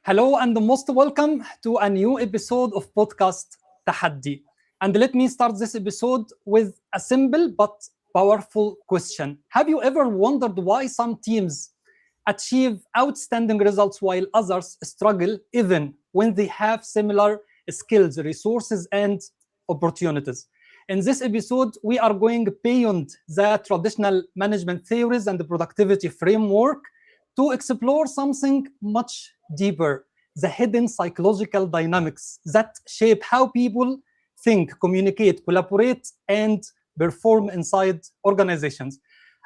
Hello and most welcome to a new episode of podcast Tahaddi. And let me start this episode with a simple but powerful question. Have you ever wondered why some teams achieve outstanding results while others struggle even when they have similar skills, resources, and opportunities? In this episode, we are going beyond the traditional management theories and the productivity framework to explore something much deeper, the hidden psychological dynamics that shape how people think, communicate, collaborate, and perform inside organizations.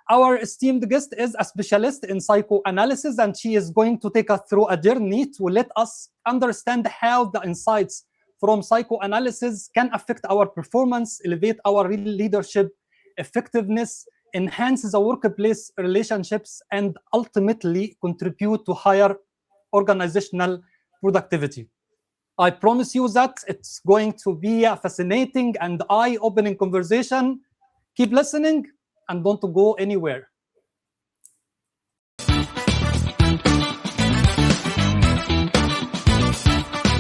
Our esteemed guest is a specialist in psychoanalysis, and she is going to take us through a journey to let us understand how the insights from psychoanalysis can affect our performance, elevate our leadership effectiveness, enhance the workplace relationships, and ultimately contribute to higher organizational productivity. I promise you that it's going to be a fascinating and eye-opening conversation. Keep listening and don't go anywhere.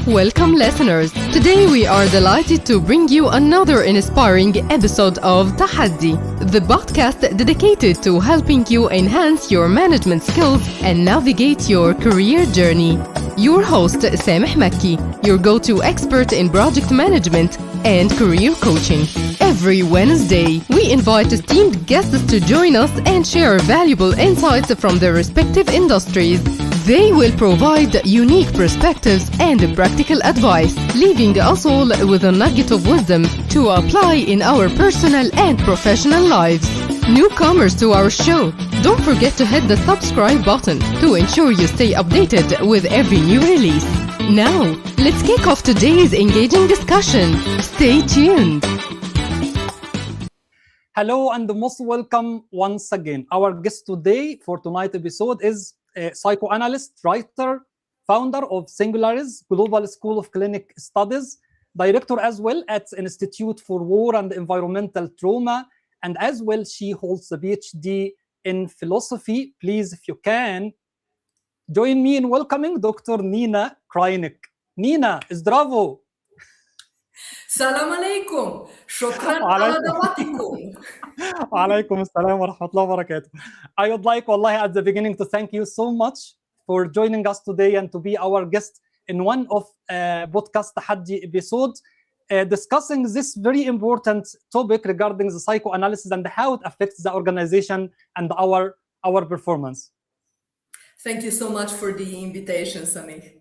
Welcome, listeners. Today we are delighted to bring you another inspiring episode of Tahaddi, the podcast dedicated to helping you enhance your management skills and navigate your career journey. Your host, Samih Makki, your go-to expert in project management and career coaching. Every Wednesday, we invite esteemed guests to join us and share valuable insights from their respective industries. They will provide unique perspectives and practical advice, leaving us all with a nugget of wisdom to apply in our personal and professional lives. Newcomers to our show, don't forget to hit the subscribe button to ensure you stay updated with every new release. Now, let's kick off today's engaging discussion. Stay tuned. Hello and most welcome once again. Our guest today for tonight's episode is a psychoanalyst, writer, founder of Singularis Global School of Clinic Studies, director as well at Institute for War and Environmental Trauma, and as well she holds a PhD in philosophy. Please, if you can, join me in welcoming Dr. Nina Krajnik. Nina, zdravo. Salam alaikum. Shukran ala dawatikum. Alaikum assalam wa rahmatullahi wa barakatuh. I would like, wallahi, at the beginning to thank you so much for joining us today and to be our guest in one of podcast Tahaddi episodes, discussing this very important topic regarding the psychoanalysis and how it affects the organization and our performance. Thank you so much for the invitation, Samih.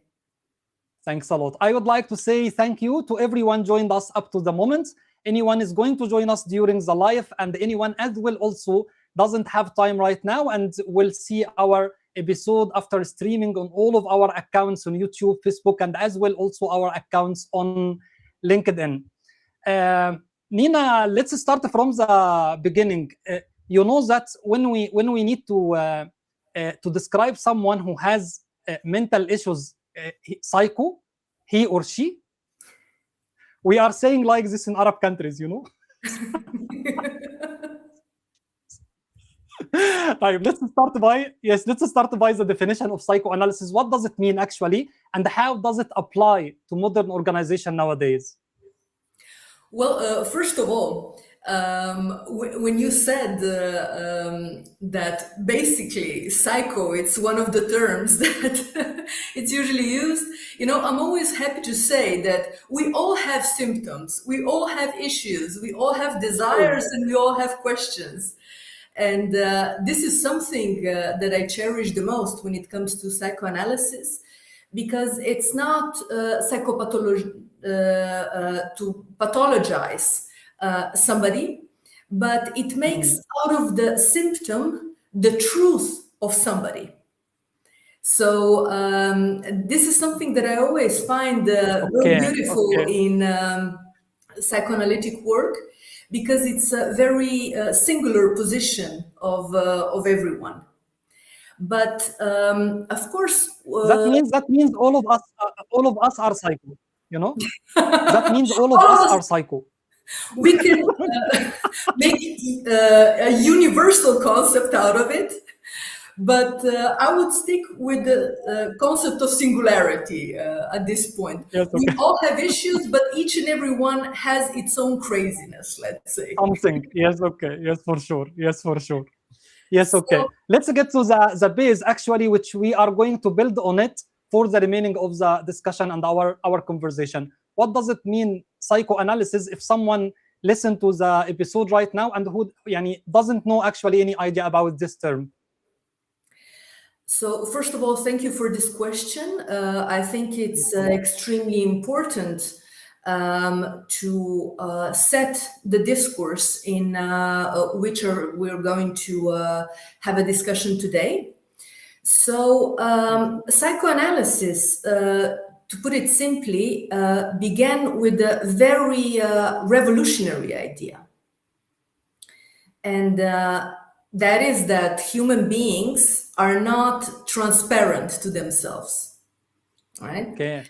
Thanks a lot. I would like to say thank you to everyone joined us up to the moment. Anyone is going to join us during the live, and anyone as well also doesn't have time right now and will see our episode after streaming on all of our accounts on YouTube, Facebook, and as well also our accounts on LinkedIn. Nina, let's start from the beginning. You know that when we need to describe someone who has mental issues, psycho, he or she, we are saying like this in Arab countries, you know. Let's start by the definition of psychoanalysis. What does it mean actually, and how does it apply to modern organization nowadays? Well, first of all, when you said that basically psycho, it's one of the terms that it's usually used, you know, I'm always happy to say that we all have symptoms, we all have issues, we all have desires, and we all have questions. And this is something that I cherish the most when it comes to psychoanalysis, because it's not psychopathology to pathologize somebody, but it makes out of the symptom the truth of somebody. So this is something that I always find very beautiful in psychoanalytic work, because it's a very singular position of everyone. But of course, that means all of us are psycho. You know, that means all of us are psycho. We can make a universal concept out of it, But I would stick with the concept of singularity at this point. Yes, We okay. all have issues, but each and every one has its own craziness, let's say. Something. Yes, okay. Yes, for sure. Yes, for sure. Yes, okay. So, Let's get to the base, actually, which we are going to build on it for the remaining of the discussion and our conversation. What does it mean, psychoanalysis, if someone listened to the episode right now and who doesn't know actually any idea about this term? So, first of all, thank you for this question. I think it's extremely important to set the discourse in which we're going to have a discussion today. So, psychoanalysis, to put it simply, began with a very revolutionary idea. And that is that human beings are not transparent to themselves, right? Okay.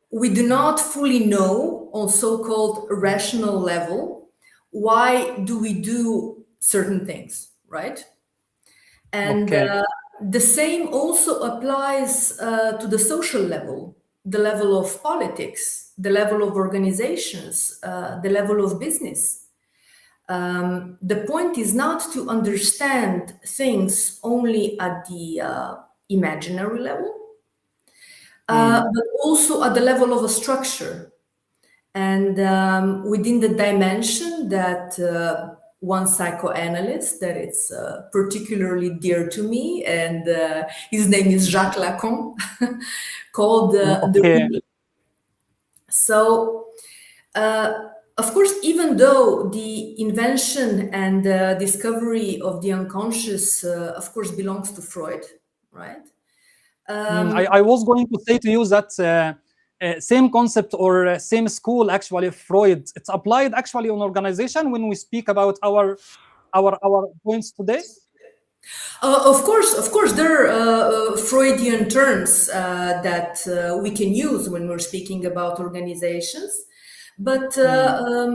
We do not fully know on so-called rational level why do we do certain things, right? And Okay. the same also applies to the social level, the level of politics, the level of organizations, the level of business. The point is not to understand things only at the imaginary level, but also at the level of a structure. And within the dimension that one psychoanalyst that it's particularly dear to me, and his name is Jacques Lacan, called the real. So, of course, even though the invention and discovery of the unconscious, of course, belongs to Freud, right? I was going to say to you that same concept or same school, actually, Freud, it's applied actually on organization when we speak about our points today. Of course, there are Freudian terms that we can use when we're speaking about organizations. But I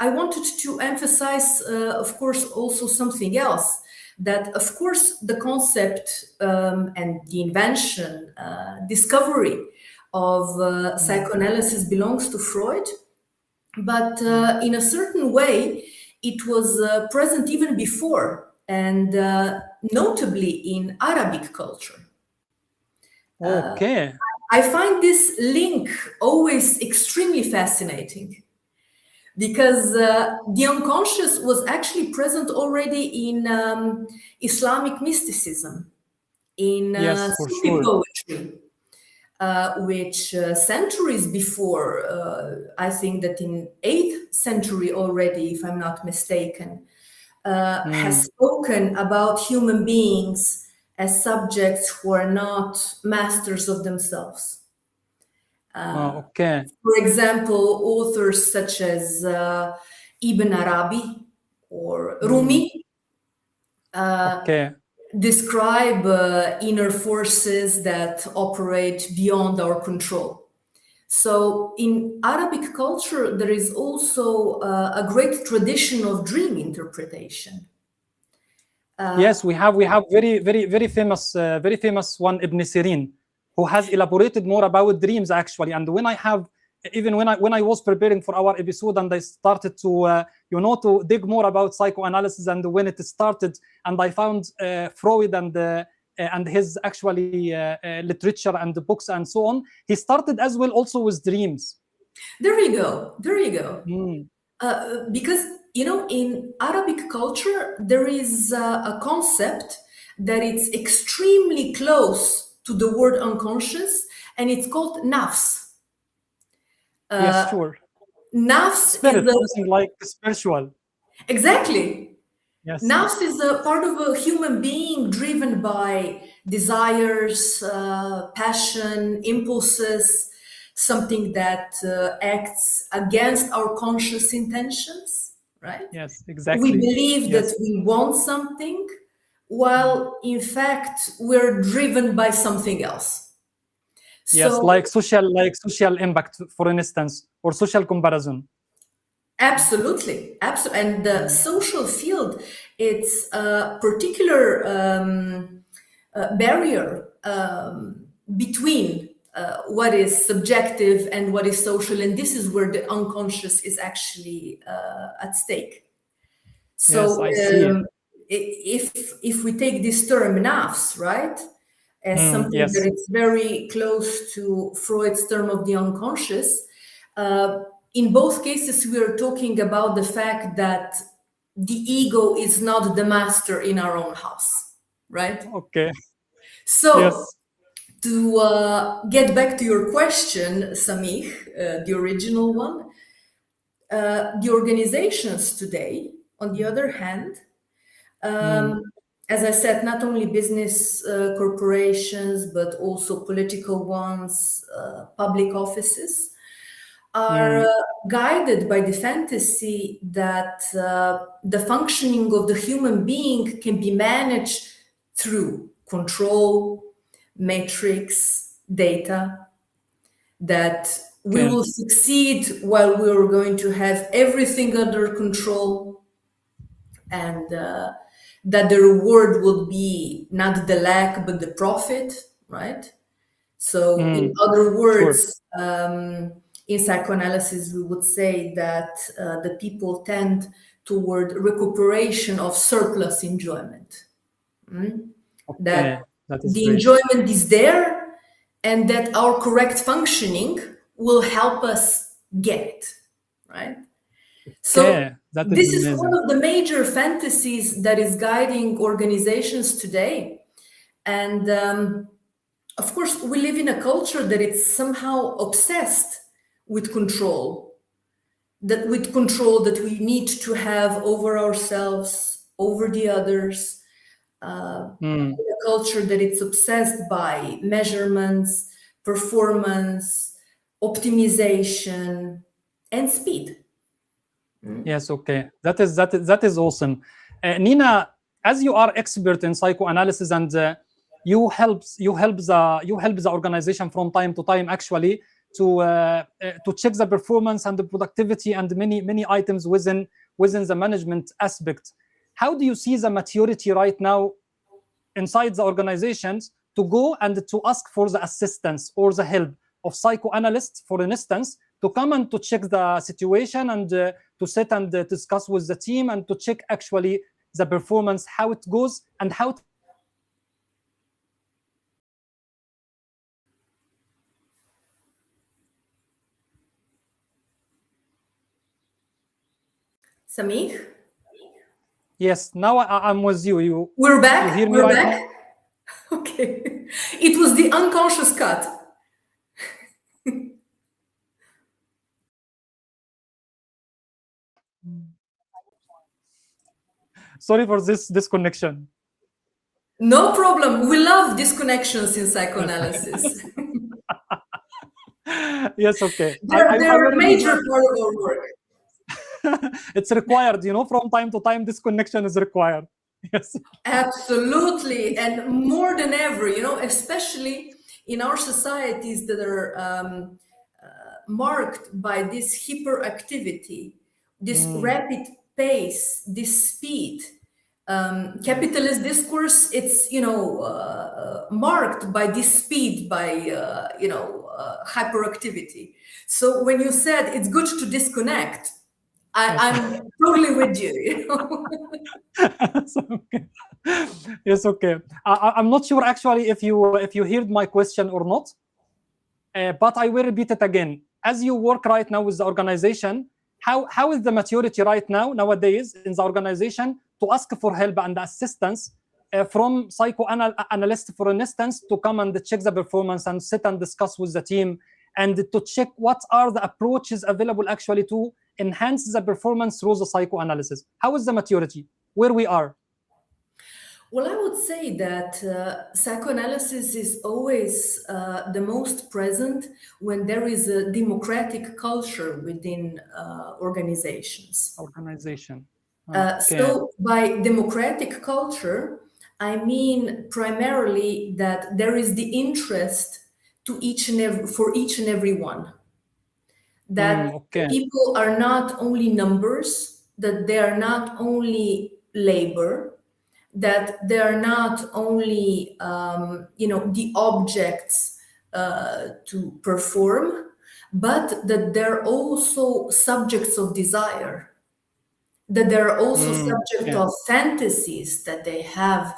wanted to emphasize, of course, also something else. That, of course, the concept and the invention, discovery of psychoanalysis belongs to Freud. But in a certain way, it was present even before, and notably in Arabic culture. Okay. I find this link always extremely fascinating because the unconscious was actually present already in Islamic mysticism, in Yes, for Sufi sure. poetry, which centuries before, I think that in 8th century already, if I'm not mistaken, has spoken about human beings as subjects who are not masters of themselves. Okay. For example, authors such as Ibn Arabi or Rumi Okay. describe inner forces that operate beyond our control. So in Arabic culture, there is also a great tradition of dream interpretation. Yes, we have very famous one, Ibn Sirin, who has elaborated more about dreams actually. And when I was preparing for our episode and I started to to dig more about psychoanalysis and when it started, and I found Freud and his actually literature and the books and so on, he started as well also with dreams. There you go. Because in Arabic culture, there is a concept that it's extremely close to the word unconscious, and it's called nafs. Yes, sure. Nafs Spirit, is something like spiritual. Exactly. Yes. Nafs is a part of a human being driven by desires, passion, impulses, something that acts against our conscious intentions, right? Yes, exactly. We believe that we want something, while in fact we're driven by something else. Yes, So, like social impact, for instance, or social comparison. Absolutely. And the social field it's a particular barrier between what is subjective and what is social, and this is where the unconscious is actually at stake. So Yes, I see. if we take this term nafs, right, as something that Yes. is very close to Freud's term of the unconscious, in both cases we are talking about the fact that the ego is not the master in our own house, right? Okay. So Yes. to get back to your question, Samih, the original one, the organizations today, on the other hand, as I said, not only business corporations, but also political ones, public offices, are guided by the fantasy that the functioning of the human being can be managed through control, metrics, data, that we will succeed while we are going to have everything under control, and that the reward will be not the lack but the profit, right? So in other words, in psychoanalysis, we would say that the people tend toward recuperation of surplus enjoyment. That is the great. enjoyment is there, and that our correct functioning will help us get it, right? So That is this is amazing. one of the major fantasies that is guiding organizations today. And of course, we live in a culture that is somehow obsessed with control, that we need to have over ourselves, over the others, in a culture that it's obsessed by measurements, performance, optimization, and speed. Yes, okay. That is awesome. Nina, as you are expert in psychoanalysis, and you help the organization from time to time actually to check the performance and the productivity and many items within the management aspect. How do you see the maturity right now inside the organizations to go and to ask for the assistance or the help of psychoanalysts, for instance, to come and to check the situation and to sit and discuss with the team and to check actually the performance, how it goes, and how Samih? Yes, now I'm with you. We're back. You hear me We're right back. now? Okay. It was the unconscious cut. Sorry for this disconnection. No problem. We love disconnections in psychoanalysis. Yes, okay. They're a major part of our work. It's required, from time to time, disconnection is required. Yes. Absolutely. And more than ever, especially in our societies that are marked by this hyperactivity, this rapid pace, this speed. Capitalist discourse, it's marked by this speed, by hyperactivity. So when you said it's good to disconnect, I'm totally with you. Okay. Yes, okay. I'm not sure actually if you heard my question or not, but I will repeat it again. As you work right now with the organization, how is the maturity right now nowadays in the organization to ask for help and assistance from psychoanalysts, for instance, to come and check the performance and sit and discuss with the team and to check what are the approaches available actually to enhance the performance through the psychoanalysis? How is the maturity? Where we are? Well, I would say that psychoanalysis is always the most present when there is a democratic culture within organizations. So by democratic culture, I mean primarily that there is the interest for each and every one. That people are not only numbers, that they are not only labor, that they are not only the objects to perform, but that they're also subjects of desire, that they're also subject of fantasies, that they have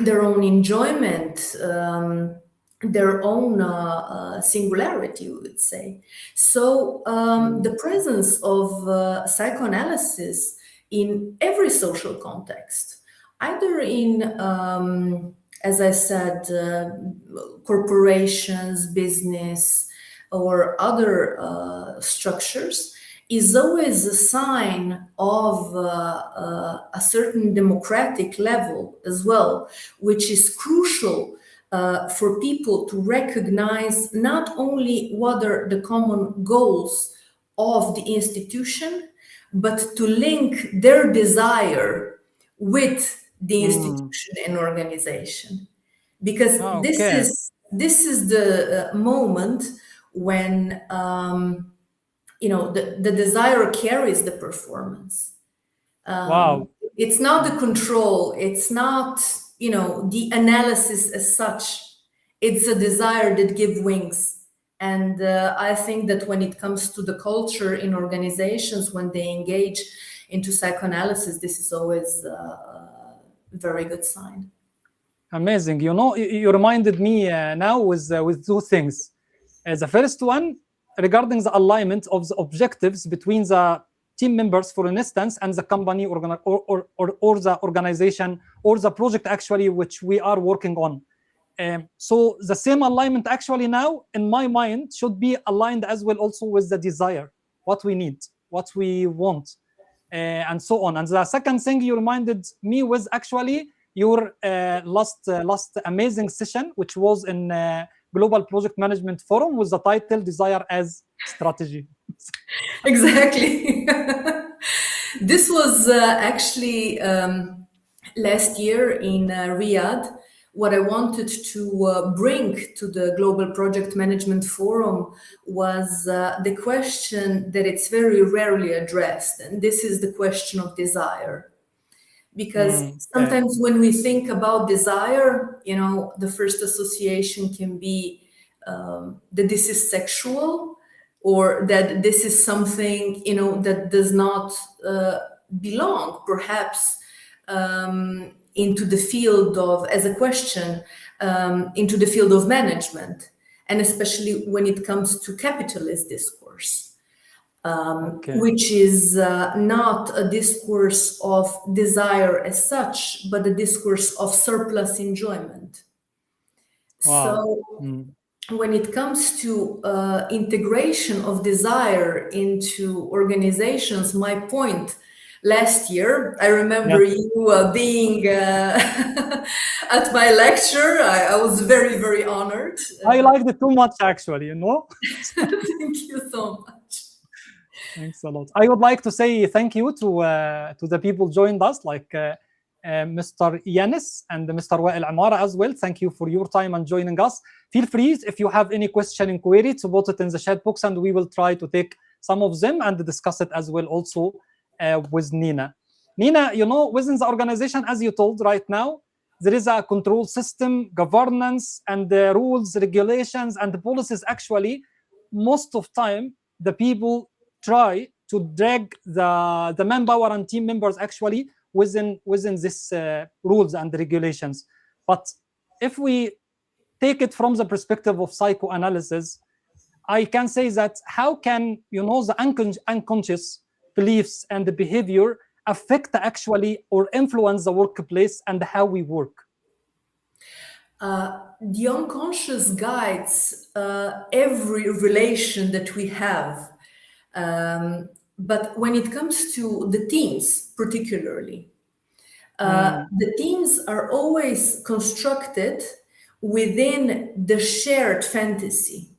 their own enjoyment, their own singularity, we would say. So the presence of psychoanalysis in every social context, either in, as I said, corporations, business, or other structures, is always a sign of a certain democratic level as well, which is crucial for people to recognize not only what are the common goals of the institution, but to link their desire with the institution and organization. Because this is the moment when the desire carries the performance. It's not the control, it's not the analysis as such, it's a desire that gives wings. And I think that when it comes to the culture in organizations, when they engage into psychoanalysis, this is always a very good sign. Amazing. You reminded me now with two things. The first one, regarding the alignment of the objectives between the team members, for instance, and the company or the organization or the project actually which we are working on. So the same alignment actually now in my mind should be aligned as well also with the desire, what we need, what we want, and so on. And the second thing you reminded me was actually your last amazing session, which was in Global Project Management Forum with the title Desire as Strategy. Exactly. This was actually last year in Riyadh. What I wanted to bring to the Global Project Management Forum was the question that it's very rarely addressed, and this is the question of desire. Because sometimes when we think about desire, the first association can be that this is sexual, or that this is something, that does not belong, perhaps, into the field of, as a question, into the field of management, and especially when it comes to capitalist discourse. Which is not a discourse of desire as such, but a discourse of surplus enjoyment. So when it comes to integration of desire into organizations, my point last year, I remember you being at my lecture. I was very, very honored. I liked it too much, actually, Thank you so much. Thanks a lot. I would like to say thank you to the people joined us, like Mr. Yanis and Mr. Wael Amara as well. Thank you for your time and joining us. Feel free, if you have any question, inquiry, to put it in the chat box, and we will try to take some of them and discuss it as well also with Nina. Nina, within the organization, as you told right now, there is a control system, governance, and the rules, regulations, and the policies. Actually, most of time, the people try to drag the manpower and team members actually within this rules and regulations. But if we take it from the perspective of psychoanalysis, I can say that how can the unconscious beliefs and the behavior affect actually or influence the workplace and how we work? The unconscious guides every relation that we have. But when it comes to the teams, particularly, the teams are always constructed within the shared fantasy.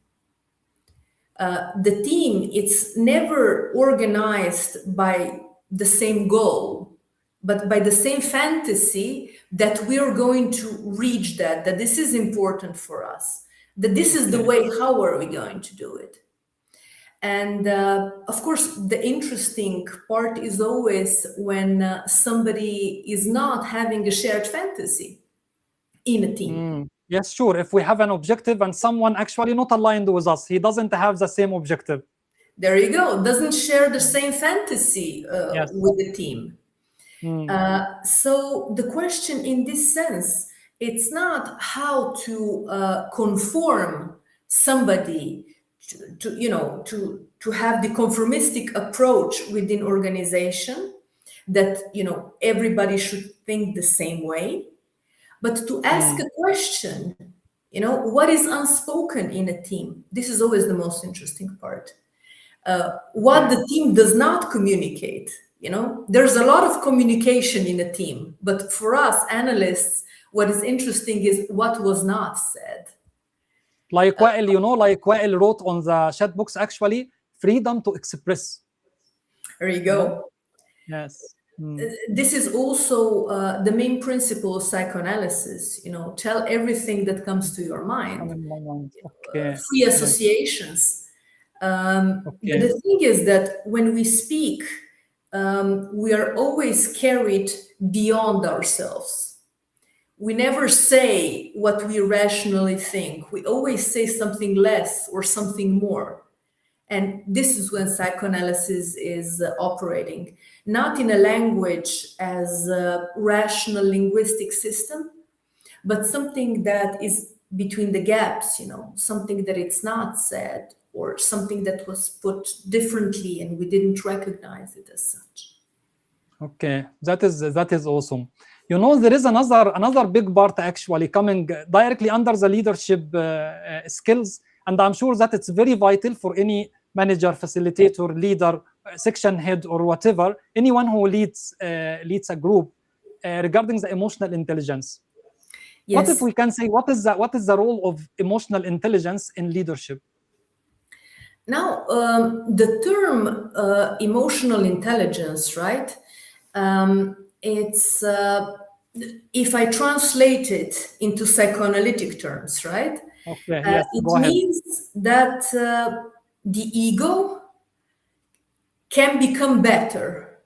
The team, it's never organized by the same goal, but by the same fantasy that we're going to reach that this is important for us, that this is the way, how are we going to do it? And of course, the interesting part is always when somebody is not having a shared fantasy in a team. Yes, sure. If we have an objective and someone actually not aligned with us, he doesn't have the same objective. There you go. Doesn't share the same fantasy Yes. with the team. So the question in this sense, it's not how to conform somebody to have the conformistic approach within organization that everybody should think the same way, but to ask a question, what is unspoken in a team? This is always the most interesting part. What the team does not communicate. There's a lot of communication in a team, but for us analysts, what is interesting is what was not said. Like Wael, like Wael wrote on the chat box, actually, freedom to express. There you go. Yes. This is also the main principle of psychoanalysis. Tell everything that comes to your mind. Okay. Free associations. But the thing is that when we speak, we are always carried beyond ourselves. We never say what we rationally think. We always say something less or something more. And this is when psychoanalysis is operating, not in a language as a rational linguistic system, but something that is between the gaps, something that it's not said, or something that was put differently and we didn't recognize it as such. Okay, that is awesome. There is another big part actually coming directly under the leadership skills, and I'm sure that it's very vital for any manager, facilitator, leader, section head, or whatever, anyone who leads a group regarding the emotional intelligence. Yes. What if we can say what is the role of emotional intelligence in leadership? Now, the term emotional intelligence, right? It's if I translate it into psychoanalytic terms, right? Okay. Yes, it go ahead. means that the ego can become better,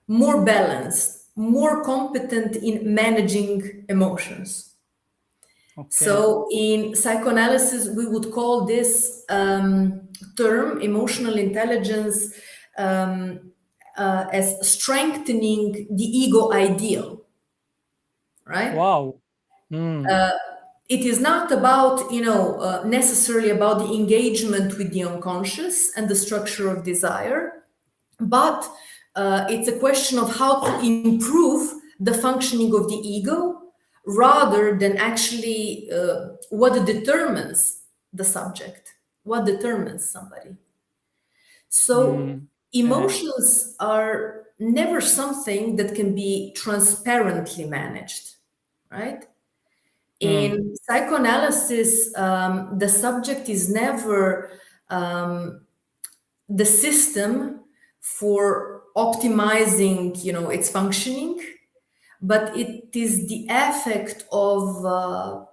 more balanced, more competent in managing emotions. Okay. So in psychoanalysis, we would call this term, emotional intelligence, as strengthening the ego ideal, right? Wow. It is not about, necessarily about the engagement with the unconscious and the structure of desire, but it's a question of how to improve the functioning of the ego rather than actually what determines the subject, what determines somebody. So emotions are never something that can be transparently managed, right? In psychoanalysis, the subject is never the system for optimizing, its functioning, but it is the effect of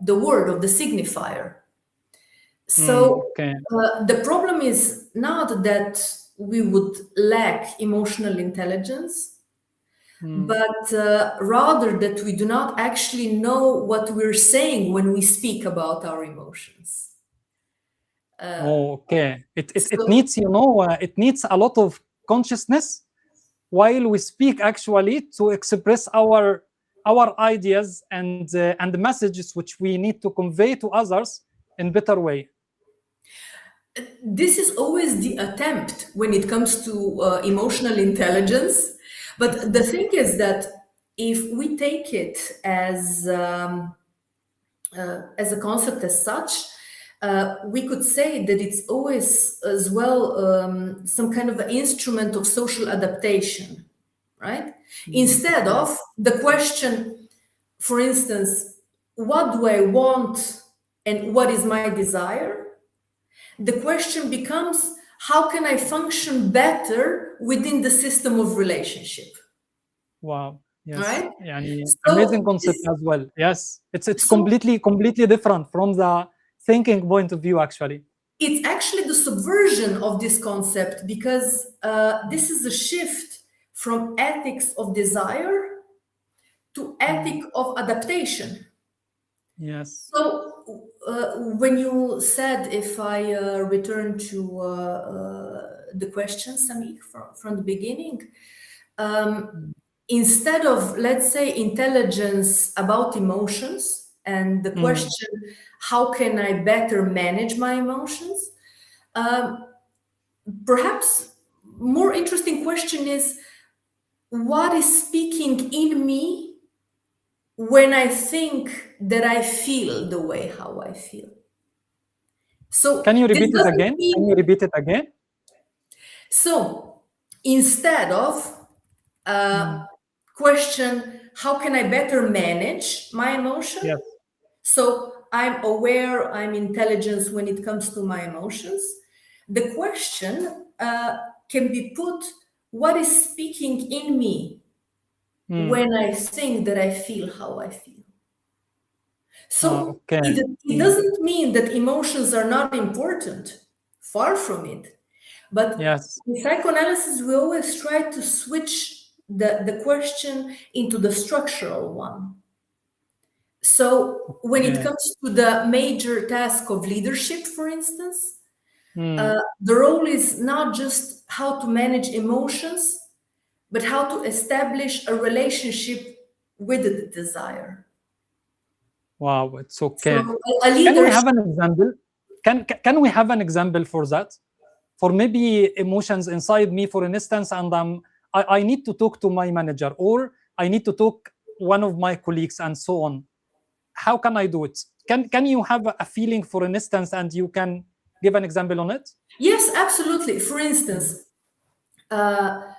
the word, of the signifier. So the problem is not that we would lack emotional intelligence, but rather that we do not actually know what we're saying when we speak about our emotions. It needs, it needs a lot of consciousness while we speak, actually, to express our ideas and the messages which we need to convey to others in better way. This is always the attempt when it comes to emotional intelligence. But the thing is that if we take it as a concept as such, we could say that it's always as well some kind of an instrument of social adaptation, right? Instead of the question, for instance, what do I want and what is my desire? The question becomes, how can I function better within the system of relationship? Wow. Yes. Right? Amazing concept as well. Yes. It's completely different from the thinking point of view, actually. it's actually the subversion of this concept, because this is a shift from ethics of desire to ethic of adaptation. Yes. So when you said, if I return to the question, Samik, from the beginning, instead of, let's say, intelligence about emotions and the question, how can I better manage my emotions? Perhaps more interesting question is, what is speaking in me when I think that I feel the way how I feel? So Can you this repeat it doesn't again? mean- Can you repeat it again? So instead of question, how can I better manage my emotion? Yes. So I'm aware, I'm intelligent when it comes to my emotions. The question can be put, what is speaking in me when I think that I feel how I feel? So Okay. it doesn't mean that emotions are not important, far from it. But Yes. in psychoanalysis, we always try to switch the question into the structural one. So when it comes to the major task of leadership, for instance, the role is not just how to manage emotions, but how to establish a relationship with the desire. Wow, it's okay. So a Can leader we have an example? Can we have an example for that? For maybe emotions inside me, for instance, and I need to talk to my manager, or I need to talk one of my colleagues, and so on. How can I do it? Can you have a feeling, for instance, and you can give an example on it? Yes, absolutely. For instance, a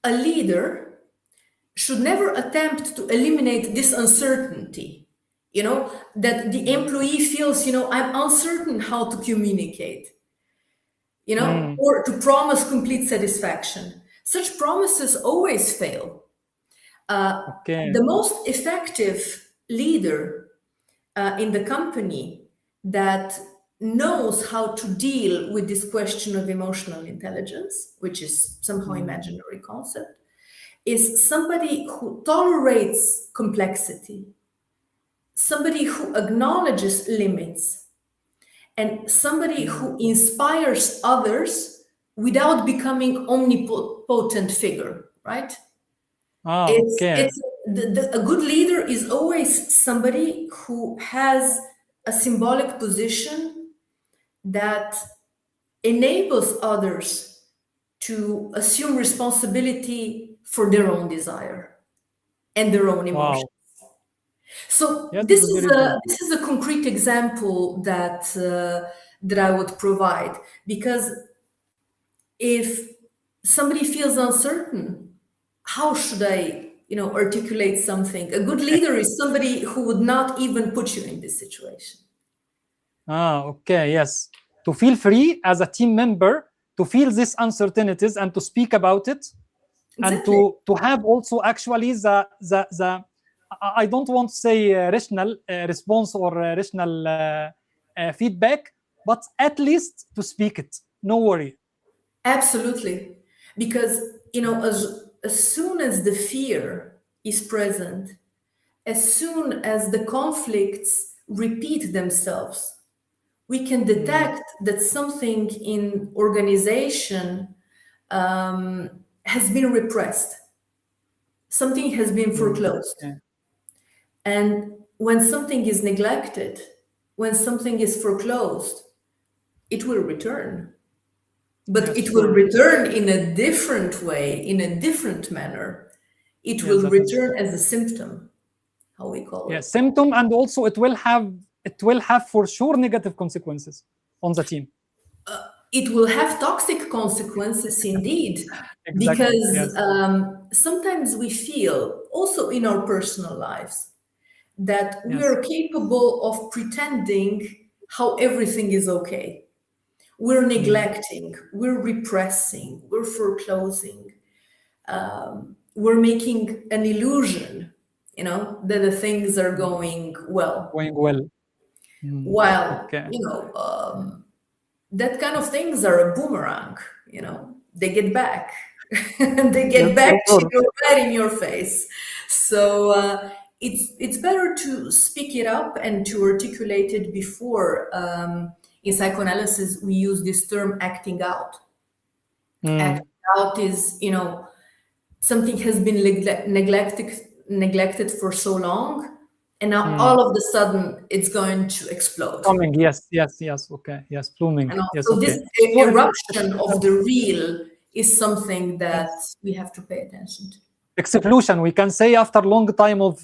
leader should never attempt to eliminate this uncertainty, that the employee feels, I'm uncertain how to communicate, or to promise complete satisfaction. Such promises always fail. The most effective leader in the company that knows how to deal with this question of emotional intelligence, which is somehow imaginary concept, is somebody who tolerates complexity, somebody who acknowledges limits, and somebody who inspires others without becoming omnipotent figure, right? A good leader is always somebody who has a symbolic position that enables others to assume responsibility for their own desire and their own emotions. Wow. So Yes, this is a concrete example that I would provide, because if somebody feels uncertain, how should I articulate something? A good leader is somebody who would not even put you in this situation. Okay, yes. To feel free as a team member, to feel these uncertainties and to speak about it, Exactly. and to have also actually the I don't want to say rational response or rational feedback, but at least to speak it. No worry. Absolutely. Because, as soon as the fear is present, as soon as the conflicts repeat themselves, we can detect that something in organization has been repressed. Something has been foreclosed. And when something is neglected, when something is foreclosed, it will return. But it will return in a different way, in a different manner. It will return as a symptom, how we call it. Yeah, symptom, and also it will have for sure negative consequences on the team. It will have toxic consequences indeed, because sometimes we feel, also in our personal lives, that we are capable of pretending how everything is okay. We're neglecting, we're repressing, we're foreclosing, we're making an illusion, that the things are going well. Going well. While, that kind of things are a boomerang, they get back. They get back to you right in your face. So it's better to speak it up and to articulate it before. In psychoanalysis, we use this term acting out. Acting out is, something has been neglected for so long, and now all of a sudden it's going to explode. Coming, yes, okay, yes, blooming. Yes, so okay. This eruption of the real is something that we have to pay attention to. Explosion, we can say, after a long time of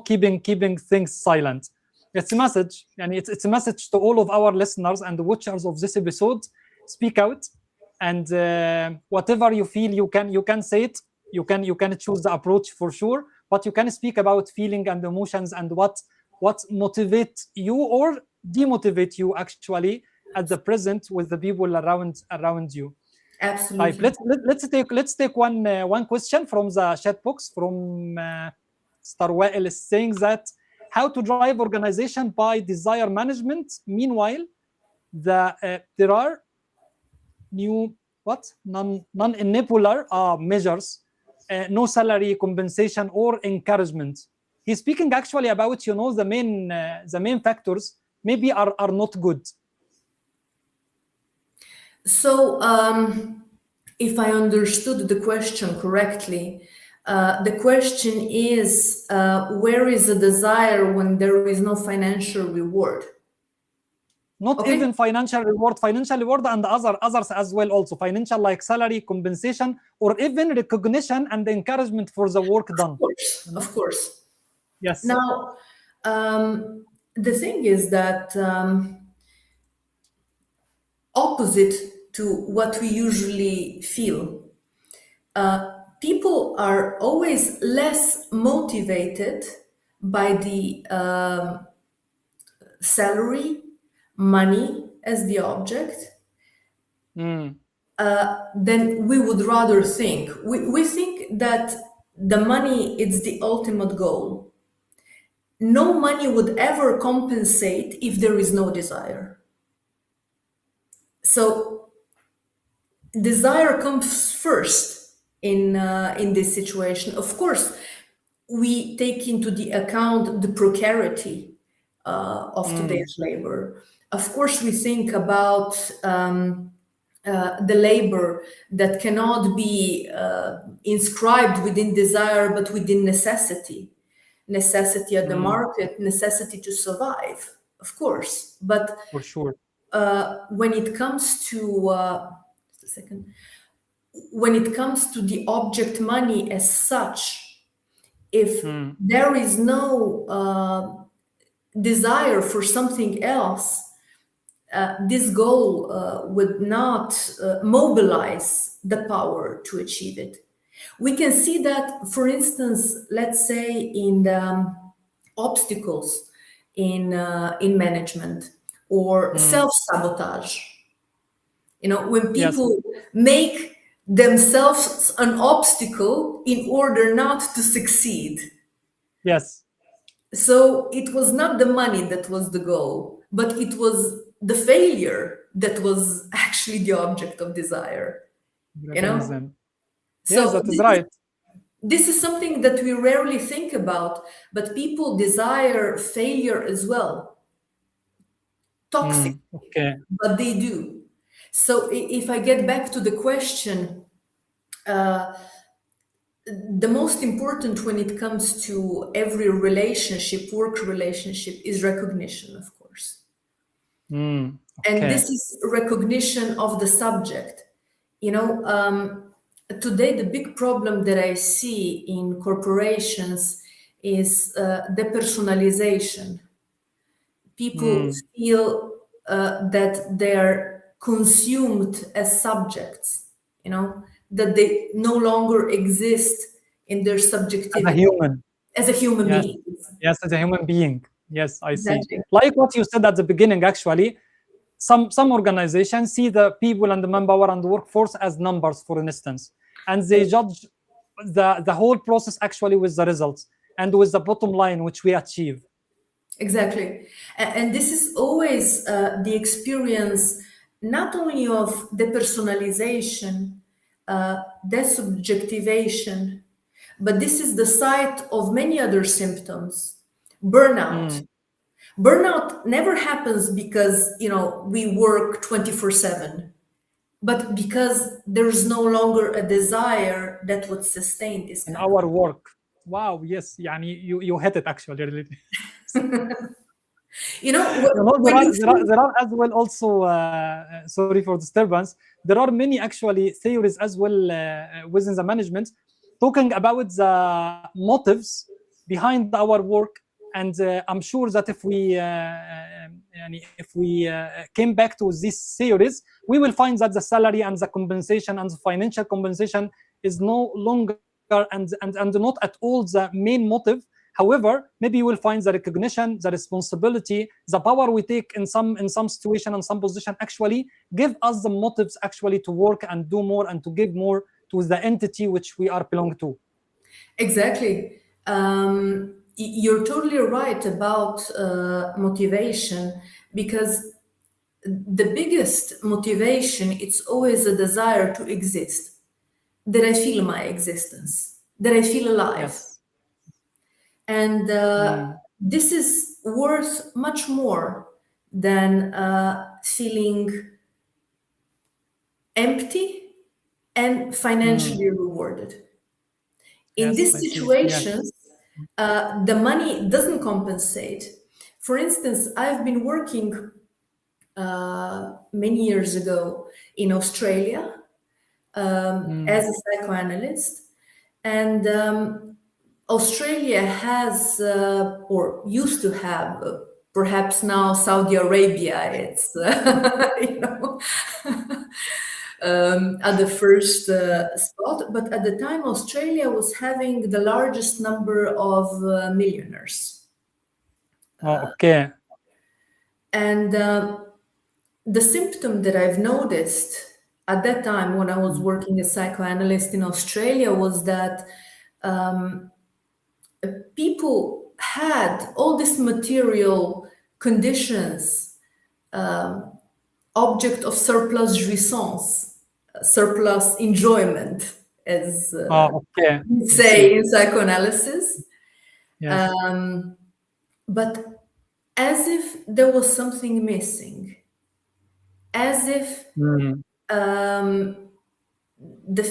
keeping things silent. It's a message, and it's a message to all of our listeners and the watchers of this episode. Speak out, and whatever you feel, you can say it. You can choose the approach for sure, but you can speak about feeling and emotions and what motivates you or demotivate you actually at the present with the people around you. Absolutely. Let's take one question from the chat box from Star Wael is saying that how to drive organization by desire management. Meanwhile, there are new non-enabler measures, no salary compensation or encouragement. He's speaking actually about the main factors maybe are not good. So if I understood the question correctly, the question is where is the desire when there is no financial reward? Not even financial reward and others as well, also financial, like salary, compensation, or even recognition and encouragement for the work done. Of course. Yes. Now, the thing is that opposite to what we usually feel, people are always less motivated by the salary, money as the object, then we would rather think. We think that the money is the ultimate goal. No money would ever compensate if there is no desire. So desire comes first in this situation. Of course, we take into the account the precarity of today's labor. Of course, we think about the labor that cannot be inscribed within desire, but within necessity at the market, necessity to survive, of course. But for sure, when it comes to when it comes to the object money as such, if there is no desire for something else, this goal would not mobilize the power to achieve it. We can see that, for instance, let's say in the obstacles in management or self-sabotage. When people make themselves an obstacle in order not to succeed. Yes. So it was not the money that was the goal, but it was the failure that was actually the object of desire. Yes, that is right. This is something that we rarely think about, but people desire failure as well. Toxic, but they do. So if I get back to the question, the most important when it comes to every relationship, work relationship, is recognition, of course. And this is recognition of the subject. Today, the big problem that I see in corporations is depersonalization. People feel that they're consumed as subjects, that they no longer exist in their subjectivity. As a human being. Yes, as a human being. Yes, I see. Like what you said at the beginning, actually, some organizations see the people and the manpower and the workforce as numbers, for instance, and they judge the whole process actually with the results and with the bottom line which we achieve. Exactly. And this is always the experience, not only of depersonalization, desubjectivation, but this is the site of many other symptoms. Burnout. Burnout never happens because, we work 24/7, but because there's no longer a desire that would sustain this in kind our work. Wow, yes, يعني you hit it actually really. There are as well also, sorry for disturbance, there are many actually theories as well within the management talking about the motives behind our work. And I'm sure that if we came back to these theories, we will find that the salary and the compensation and the financial compensation is no longer and not at all the main motive. However, maybe you will find the recognition, the responsibility, the power we take in some situation and some position actually give us the motives actually to work and do more and to give more to the entity which we are belong to. Exactly. You're totally right about motivation, because the biggest motivation, it's always a desire to exist, that I feel my existence, that I feel alive. Yes. And this is worth much more than feeling empty and financially rewarded. In these situations, the money doesn't compensate. For instance, I've been working many years ago in Australia as a psychoanalyst, and Australia has or used to have, perhaps now Saudi Arabia, it's at the first spot, but at the time Australia was having the largest number of millionaires. Okay. And the symptom that I've noticed at that time when I was working as psychoanalyst in Australia was that people had all these material conditions, object of surplus jouissance, surplus enjoyment, as we say in psychoanalysis. Yes. But as if there was something missing, as if the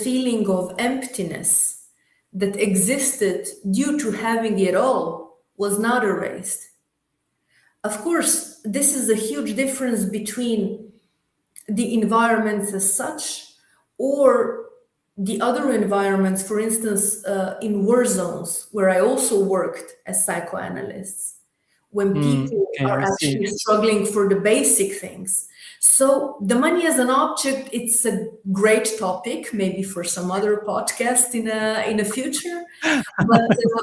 feeling of emptiness that existed due to having it all was not erased. Of course, this is a huge difference between the environments as such or the other environments, for instance, in war zones, where I also worked as psychoanalysts, when people are actually struggling for the basic things. So the money as an object, it's a great topic, maybe for some other podcast in a future. But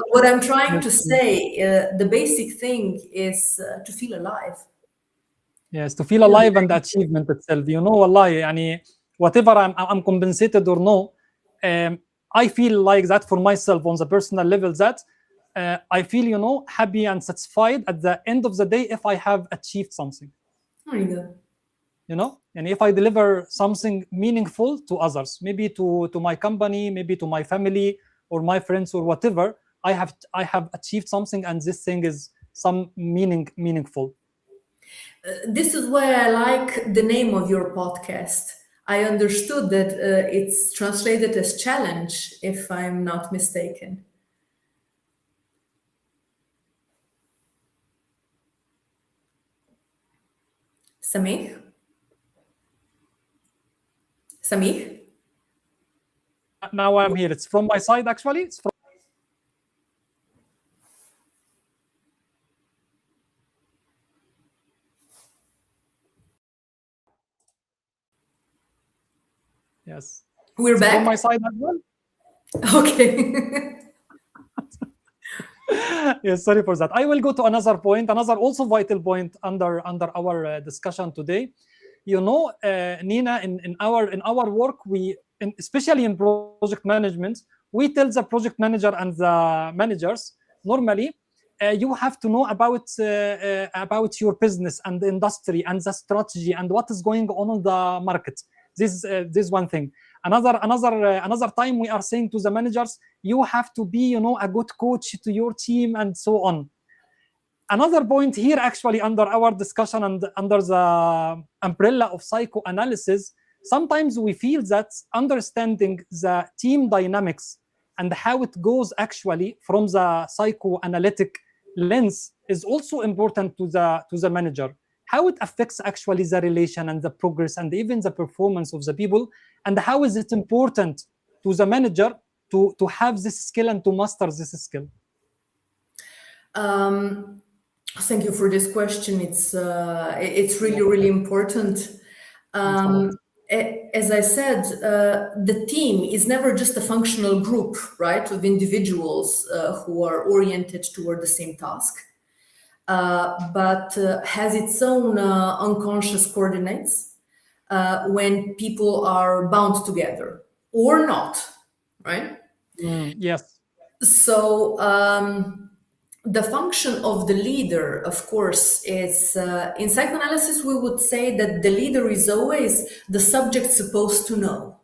what I'm trying to say, the basic thing is to feel alive. Yes, to feel alive and the achievement itself. والله يعني whatever I'm compensated or no, I feel like that for myself on the personal level, that I feel, happy and satisfied at the end of the day if I have achieved something. There you go. And if I deliver something meaningful to others, maybe to my company, maybe to my family or my friends or whatever, I have achieved something, and this thing is some meaningful. This is why I like the name of your podcast. I understood that it's translated as challenge, if I'm not mistaken. Samih? Samih? Now I'm here. It's from my side, actually. It's from yes. We're back. From my side as well. Okay. Yes, sorry for that. I will go to another point, another also vital point under our discussion today. Nina, in our work, especially in project management, we tell the project manager and the managers normally you have to know about your business and the industry and the strategy and what is going on the market. This one thing. Another time we are saying to the managers, you have to be, a good coach to your team and so on. Another point here, actually, under our discussion and under the umbrella of psychoanalysis, sometimes we feel that understanding the team dynamics and how it goes actually from the psychoanalytic lens is also important to the manager. How it affects actually the relation and the progress and even the performance of the people, and how is it important to the manager to have this skill and to master this skill? Thank you for this question. It's really important. As I said, the team is never just a functional group, right, of individuals who are oriented toward the same task, but has its own unconscious coordinates when people are bound together or not, right? Yes. So the function of the leader, of course, is in psychoanalysis, we would say that the leader is always the subject supposed to know,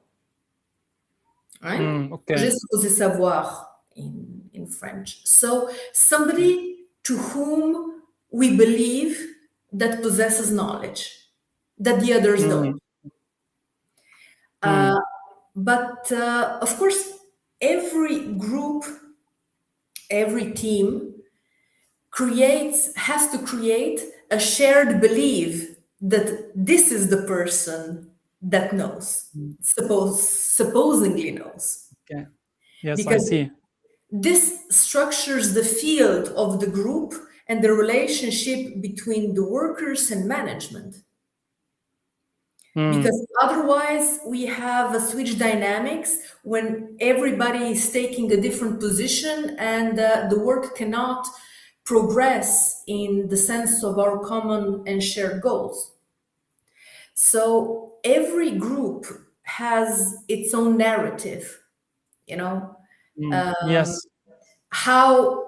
right? Okay. Supposé savoir in French. So somebody to whom we believe that possesses knowledge that the others don't. But of course, every group, every team has to create a shared belief that this is the person that knows, supposedly knows. Okay. Yes, because I see. This structures the field of the group and the relationship between the workers and management. Because otherwise we have a switch dynamics when everybody is taking a different position and the work cannot progress in the sense of our common and shared goals. So every group has its own narrative, Yes. how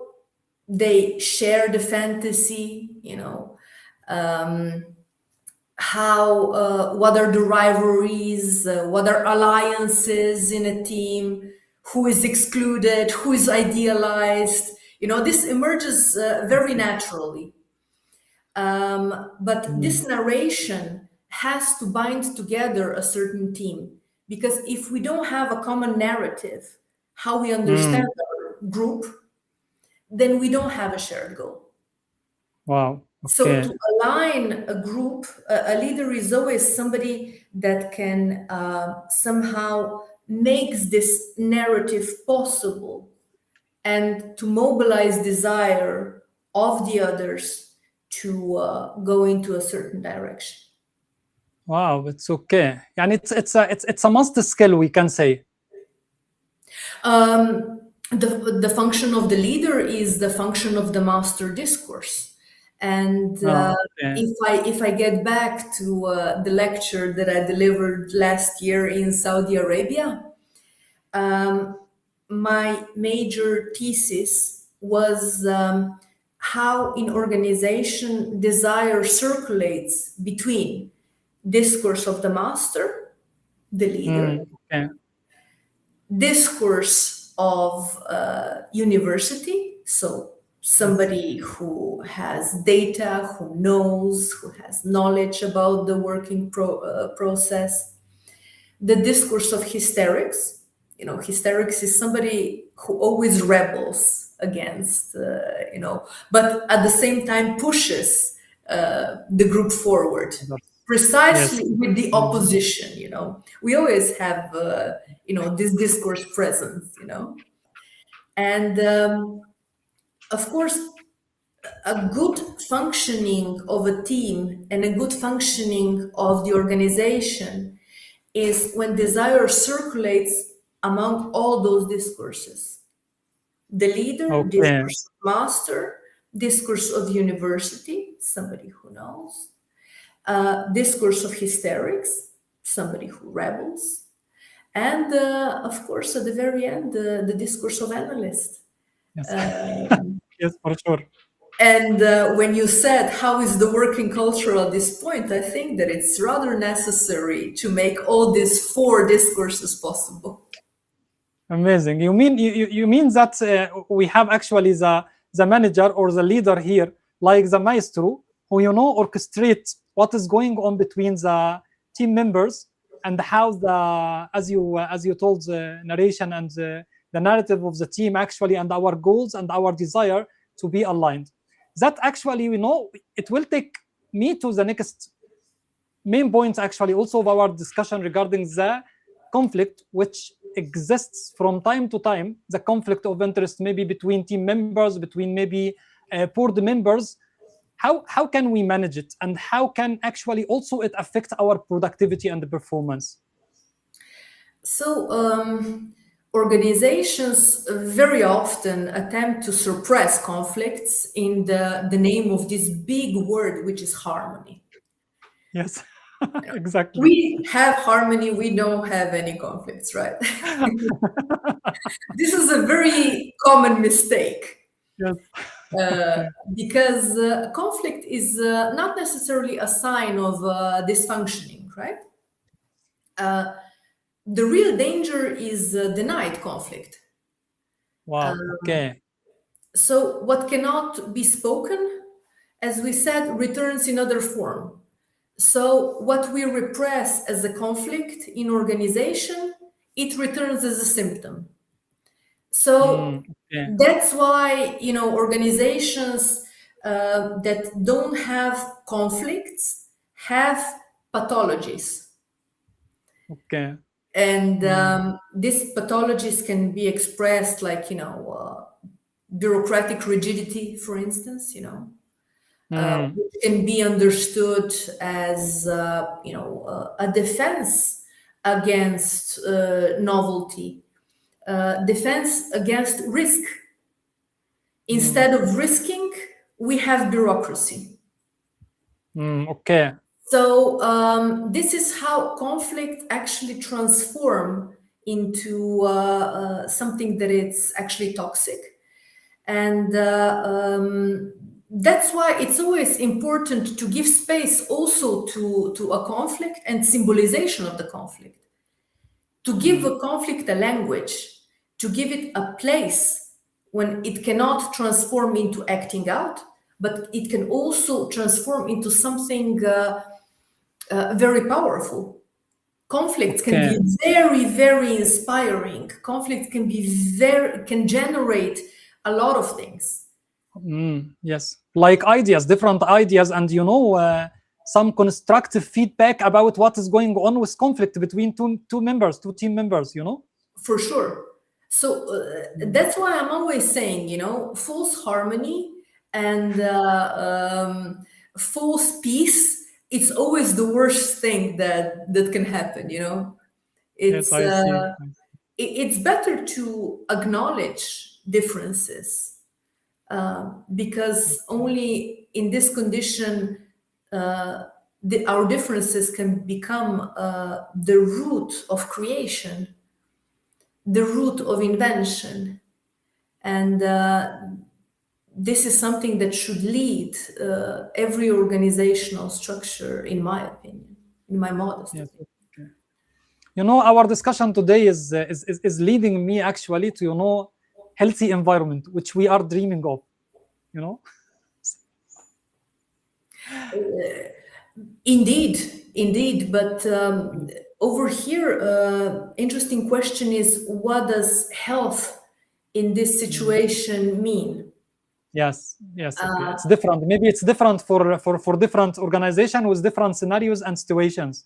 they share the fantasy, what are the rivalries, what are alliances in a team, who is excluded, who is idealized. This emerges very naturally. But this narration has to bind together a certain team, because if we don't have a common narrative, how we understand our group, then we don't have a shared goal. Wow. Okay. So to align a group, a leader is always somebody that can somehow makes this narrative possible and to mobilize desire of the others to go into a certain direction. Wow, it's okay. And it's a must skill, we can say. The function of the leader is the function of the master discourse. And if I get back to the lecture that I delivered last year in Saudi Arabia, my major thesis was how in organization desire circulates between discourse of the master, the leader, discourse of university, so somebody who has data, who knows, who has knowledge about the working process, the discourse of hysterics. Hysterics is somebody who always rebels against, but at the same time pushes the group forward, precisely with the opposition. We always have, this discourse present, and of course, a good functioning of a team and a good functioning of the organization is when desire circulates among all those discourses. The leader, discourse of master, discourse of university, somebody who knows, discourse of hysterics, somebody who rebels, and of course, at the very end, the discourse of analyst. Yes, for sure. And when you said, how is the working culture at this point? I think that it's rather necessary to make all these 4 discourses possible. Amazing. You mean that we have actually the manager or the leader here, like the maestro, who orchestrate what is going on between the team members and how as you told the narration and the narrative of the team actually, and our goals and our desire to be aligned. That actually it will take me to the next main point actually also of our discussion regarding the conflict which exists from time to time, the conflict of interest maybe between team members, between maybe board members. How can we manage it, and how can actually also it affect our productivity and the performance? So organizations very often attempt to suppress conflicts in the name of this big word, which is harmony. Yes. Exactly. We have harmony, we don't have any conflicts, right? This is a very common mistake. Yes. Because conflict is not necessarily a sign of dysfunctioning, right? The real danger is denied conflict. Wow. Okay. So what cannot be spoken, as we said, returns in other form. So what we repress as a conflict in organization, it returns as a symptom. So that's why, organizations that don't have conflicts have pathologies. Okay. And these pathologies can be expressed like, bureaucratic rigidity, for instance, which can be understood as, a defense against novelty, defense against risk. Instead of risking, we have bureaucracy. Okay. So this is how conflict actually transform into something that it's actually toxic. And that's why it's always important to give space also to a conflict and symbolization of the conflict. To give a conflict a language, to give it a place when it cannot transform into acting out, but it can also transform into something very powerful. Conflict can be very, very inspiring. Conflict can generate a lot of things. Yes, like different ideas, and some constructive feedback about what is going on with conflict between two team members. For sure. So that's why I'm always saying, false harmony and false peace. It's always the worst thing that can happen. It's yes, I see. It's better to acknowledge differences. Because only in this condition our differences can become the root of creation, the root of invention. And this is something that should lead every organizational structure, in my opinion, in my modest opinion. Okay. Our discussion today is leading me actually to healthy environment, which we are dreaming of, Indeed. But over here, interesting question is, what does health in this situation mean? Yes. Okay. It's different. Maybe it's different for different organizations with different scenarios and situations.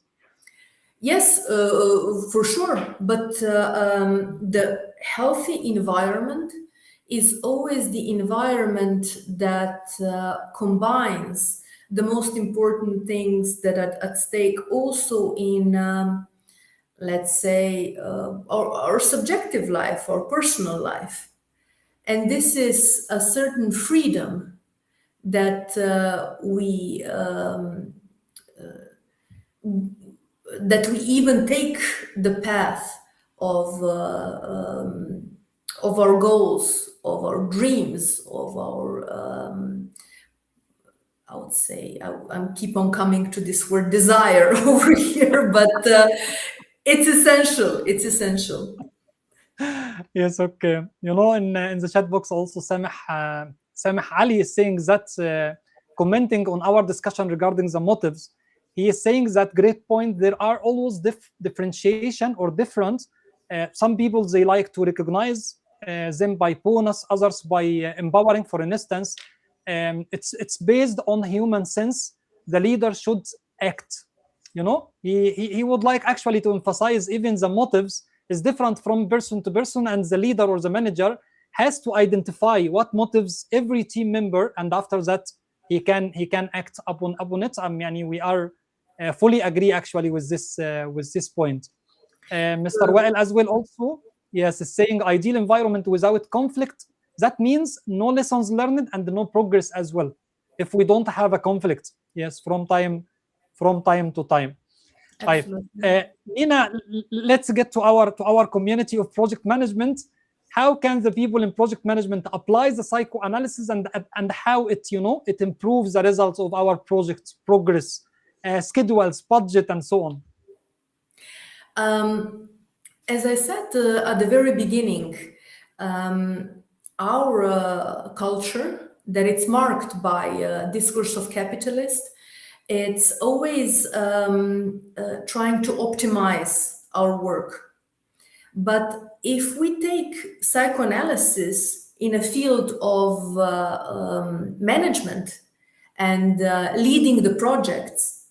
Yes, for sure. But the healthy environment is always the environment that combines the most important things that are at stake also in, let's say, our subjective life, our personal life. And this is a certain freedom that we even take the path of our goals of our dreams, of our I would say, I'm keep on coming to this word desire over here, but it's essential. It's essential. Yes, okay. You know, in the chat box also, Samih Ali is saying that, commenting on our discussion regarding the motives, he is saying that great point. There are always differentiation or different. Some people, they like to recognize them by bonus, others by empowering. For instance, it's based on human sense. The leader should act. You know, he would like actually to emphasize even the motives is different from person to person, and the leader or the manager has to identify what motives every team member, and after that he can act upon it. Yani we are fully agree actually with this point. Mr. Wael as well also, yes, is saying ideal environment without conflict. That means no lessons learned and no progress as well. If we don't have a conflict, yes, from time to time. Right. Nina, let's get to our community of project management. How can the people in project management apply the psychoanalysis, and how it improves the results of our project progress, schedules, budget, and so on? As I said at the very beginning, our culture, that it's marked by discourse of capitalist, it's always trying to optimize our work. But if we take psychoanalysis in a field of management and leading the projects,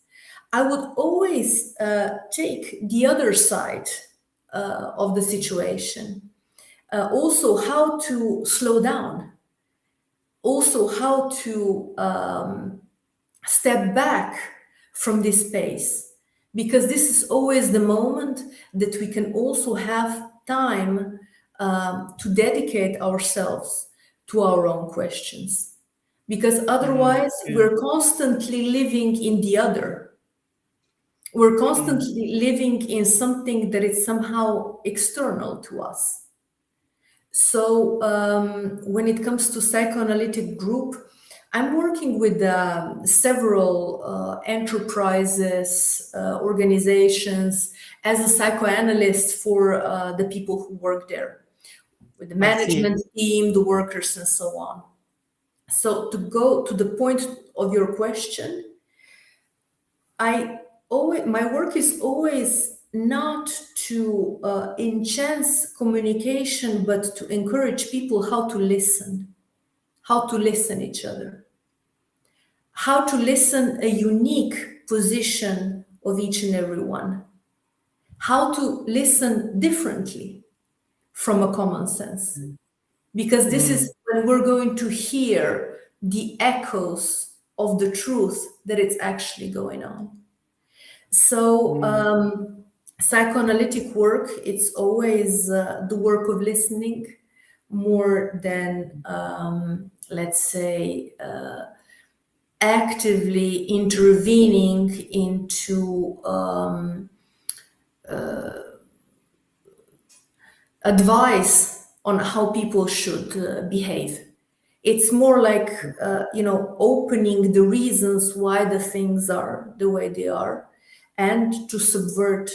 I would always take the other side of the situation. Also, how to slow down. Also, how to step back from this space, because this is always the moment that we can also have time to dedicate ourselves to our own questions, because otherwise we're constantly living in the other. We're constantly living in something that is somehow external to us. So when it comes to psychoanalytic group, I'm working with several enterprises, organizations, as a psychoanalyst for the people who work there, with the management team, the workers, and so on. So to go to the point of your question, my work is always not to enhance communication, but to encourage people how to listen each other, how to listen a unique position of each and every one, how to listen differently from a common sense, because this is when we're going to hear the echoes of the truth that it's actually going on. So psychoanalytic work, it's always the work of listening more than let's say actively intervening into advice on how people should behave. It's more like opening the reasons why the things are the way they are, and to subvert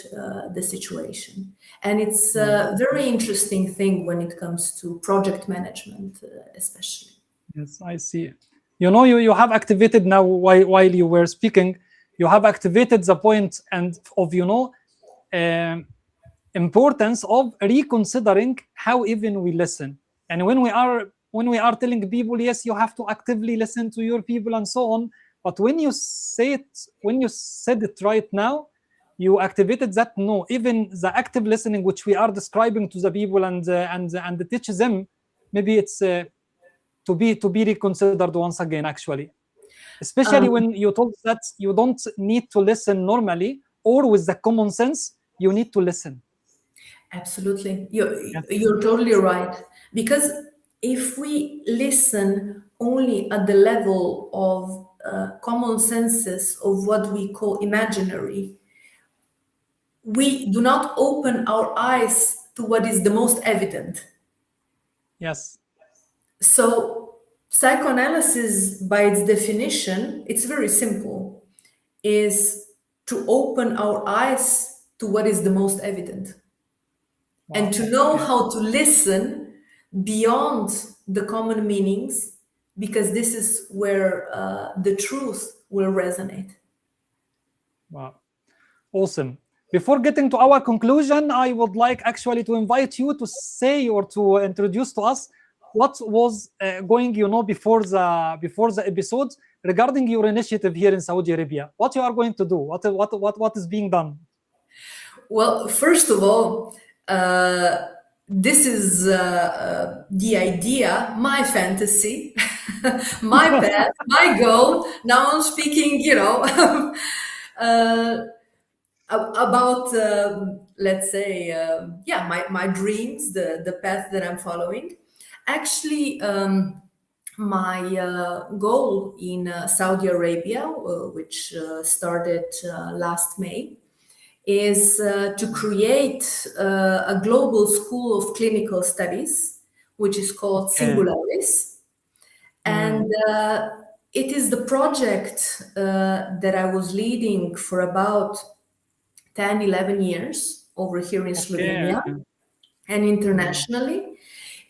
the situation. And it's a very interesting thing when it comes to project management, especially. Yes, I see. You have activated now, while you were speaking, you have activated the point and of importance of reconsidering how even we listen. And when we are telling people, yes, you have to actively listen to your people and so on, but when you said it right now, you activated that. No, even the active listening which we are describing to the people and teach them, maybe it's to be reconsidered once again, actually, especially when you told that you don't need to listen normally or with the common sense, you need to listen. Absolutely, you're totally right, because if we listen only at the level of common senses of what we call imaginary, we do not open our eyes to what is the most evident. Yes. So psychoanalysis, by its definition, it's very simple, is to open our eyes to what is the most evident and to know how to listen beyond the common meanings, because this is where the truth will resonate. Wow. Awesome. Before getting to our conclusion, I would like actually to invite you to say or to introduce to us what was going, before the episode regarding your initiative here in Saudi Arabia. What you are going to do? What is being done? Well, first of all, this is the idea, my fantasy, my path, my goal. Now I'm speaking, about, let's say, my dreams, the path that I'm following. Actually, my goal in Saudi Arabia, which started last May, is to create a global school of clinical studies, which is called Psychoanalysis. And it is the project that I was leading for about 10, 11 years over here in Slovenia and internationally,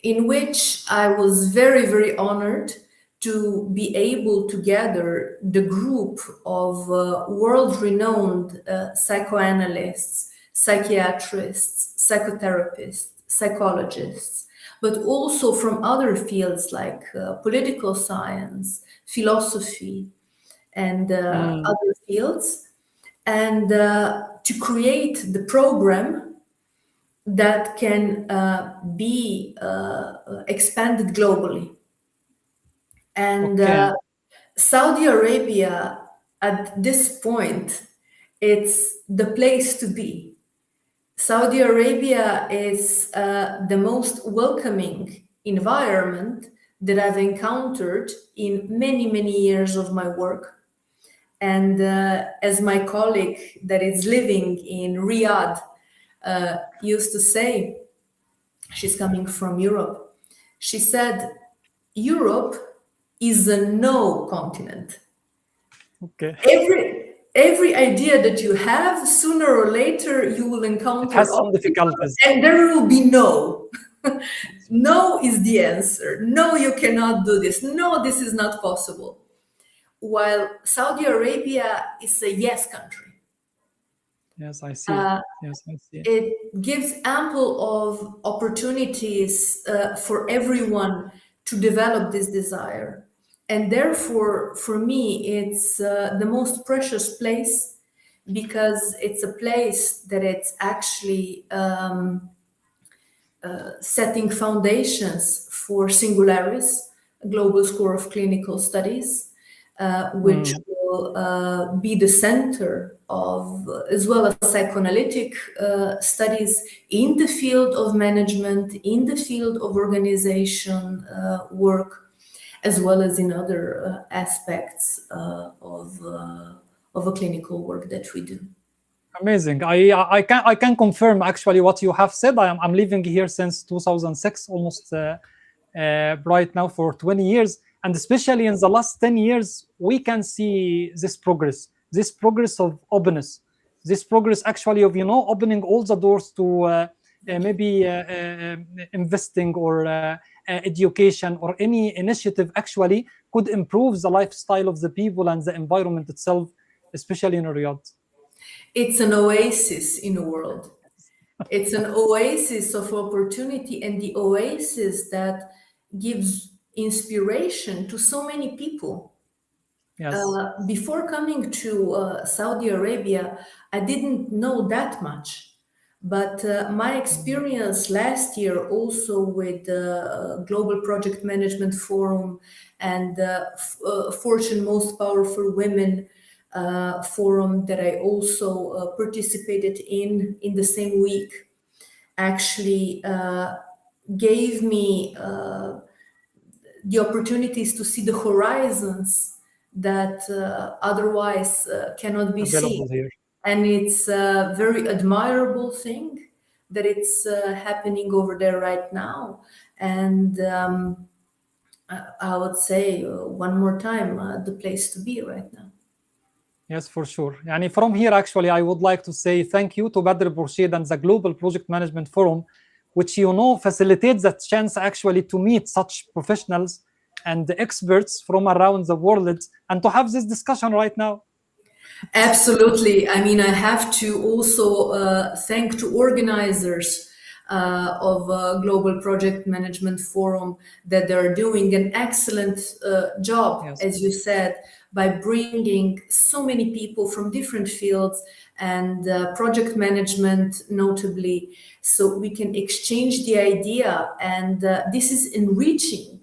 in which I was very, very honored to be able to gather the group of world-renowned psychoanalysts, psychiatrists, psychotherapists, psychologists, but also from other fields like political science, philosophy, and other fields, and to create the program that can be expanded globally. And Saudi Arabia, at this point, it's the place to be. Saudi Arabia is the most welcoming environment that I've encountered in many, many years of my work. And as my colleague that is living in Riyadh used to say, she's coming from Europe, she said, Europe is a no continent. Okay. Every idea that you have, sooner or later, you will encounter. It has some difficulties. And there will be no. No is the answer. No, you cannot do this. No, this is not possible. While Saudi Arabia is a yes country. Yes, I see. Yes, I see. It gives ample of opportunities for everyone to develop this desire. And therefore, for me, it's the most precious place, because it's a place that it's actually setting foundations for Singularis, a global school of clinical studies, which will be the center of, as well as psychoanalytic studies in the field of management, in the field of organization work, as well as in other aspects of a clinical work that we do. Amazing. I can confirm actually what you have said. I'm living here since 2006, almost right now for 20 years. And especially in the last 10 years, we can see this progress of openness, this progress actually of, opening all the doors to maybe investing or education or any initiative actually could improve the lifestyle of the people and the environment itself, especially in Riyadh. It's an oasis in the world. It's an oasis of opportunity, and the oasis that gives inspiration to so many people. Yes. Before coming to Saudi Arabia, I didn't know that much. But my experience last year also with the Global Project Management Forum and Fortune Most Powerful Women forum that I also participated in the same week actually gave me the opportunities to see the horizons that otherwise cannot be seen. Here. And it's a very admirable thing that it's happening over there right now. And I would say one more time, the place to be right now. Yes, for sure. Yani from here, actually, I would like to say thank you to Badr Bourshid and the Global Project Management Forum, which, facilitates that chance actually to meet such professionals and experts from around the world and to have this discussion right now. Absolutely. I mean, I have to also thank to organizers of Global Project Management Forum that they're doing an excellent job, Yes. as you said, by bringing so many people from different fields and project management notably, so we can exchange the idea, and this is enriching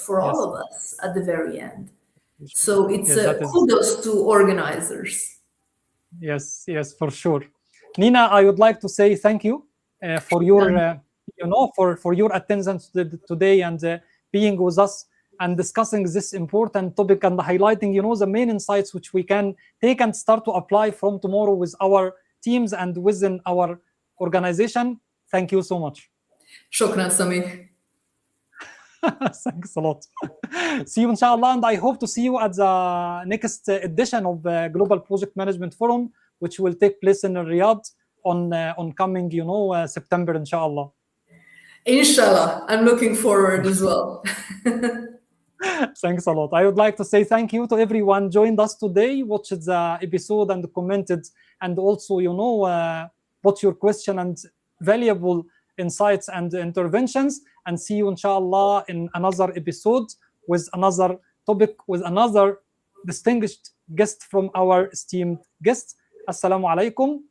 for all Yes. of us at the very end. So it's Yes, that is- kudos to organizers. Yes, for sure. Nina, I would like to say thank you for your, for your attendance today and being with us and discussing this important topic and highlighting, the main insights which we can take and start to apply from tomorrow with our teams and within our organization. Thank you so much. Shukran, Samir. Thanks a lot. See you, inshallah, and I hope to see you at the next edition of the Global Project Management Forum, which will take place in Riyadh on coming, September, inshallah. Inshallah, I'm looking forward as well. Thanks a lot. I would like to say thank you to everyone joined us today, watched the episode and commented, and also, put your question and valuable insights and interventions, and see you, inshallah, in another episode with another topic, with another distinguished guest from our esteemed guest. Assalamu alaikum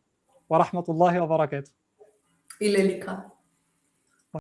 wa rahmatullahi wa barakatuh. Ila liqa.